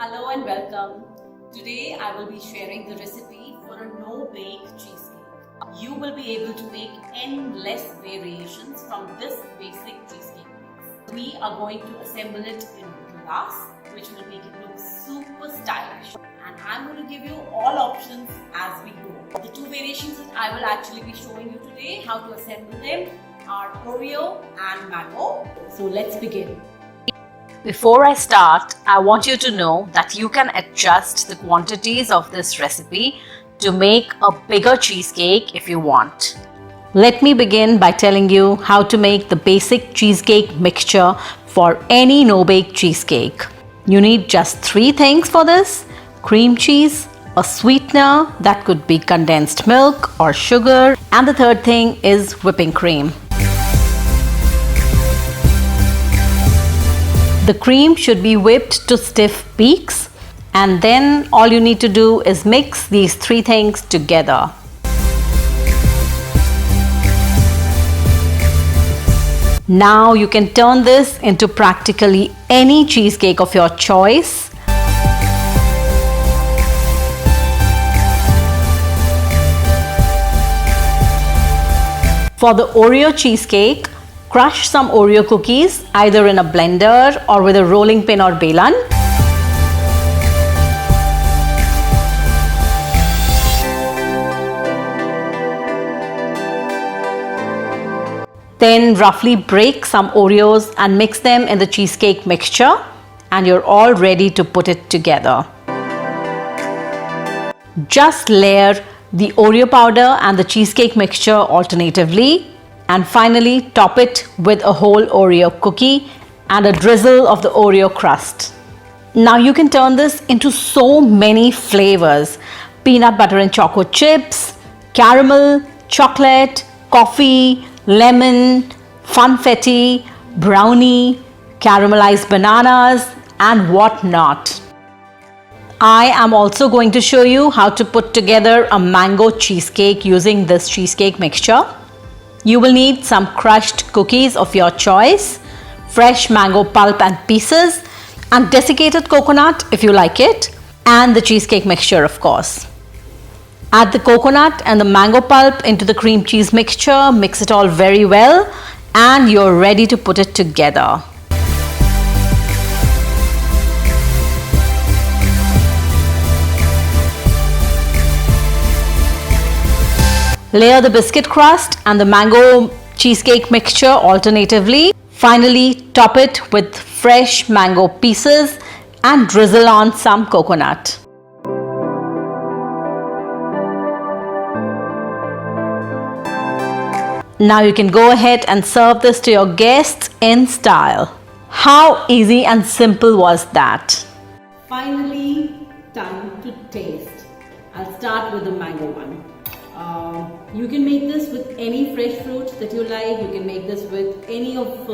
Hello and welcome. Today I will be sharing the recipe for a no-bake cheesecake. You will be able to make endless variations from this basic cheesecake mix. We are going to assemble it in glass, which will make it look super stylish. And I'm going to give you all options as we go. The two variations that I will actually be showing you today, how to assemble them, are Oreo and mango. So let's begin. Before I start, I want you to know that you can adjust the quantities of this recipe to make a bigger cheesecake if you want. Let me begin by telling you how to make the basic cheesecake mixture for any no-bake cheesecake. You need just 3 things for this: cream cheese, a sweetener that could be condensed milk or sugar, and the third thing is whipping cream. The cream should be whipped to stiff peaks, and then all you need to do is mix these 3 things together. Now you can turn this into practically any cheesecake of your choice. For the Oreo cheesecake, crush some Oreo cookies either in a blender or with a rolling pin or belan. Then roughly break some Oreos and mix them in the cheesecake mixture, and you're all ready to put it together. Just layer the Oreo powder and the cheesecake mixture alternatively, and finally top it with a whole Oreo cookie and a drizzle of the Oreo crust. Now you can turn this into so many flavors: peanut butter and choco chips, caramel, chocolate, coffee, lemon, funfetti, brownie, caramelized bananas, and whatnot. I am also going to show you how to put together a mango cheesecake using this cheesecake mixture. You will need some crushed cookies of your choice, fresh mango pulp and pieces, and desiccated coconut if you like it, and the cheesecake mixture, of course. Add the coconut and the mango pulp into the cream cheese mixture, mix it all very well, and you're ready to put it together. Layer the biscuit crust and the mango cheesecake mixture alternatively. Finally, top it with fresh mango pieces and drizzle on some coconut. Now you can go ahead and serve this to your guests in style. How easy and simple was that? Finally, time to taste. I'll start with the mango one. You can make this with any fresh fruit that you like. You can make this with any of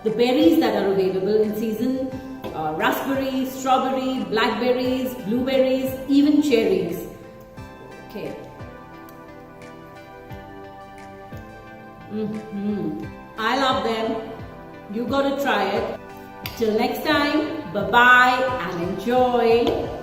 the berries that are available in season. Raspberries, strawberry, blackberries, blueberries, even cherries. Okay. I love them. You gotta try it. Till next time, bye-bye and enjoy.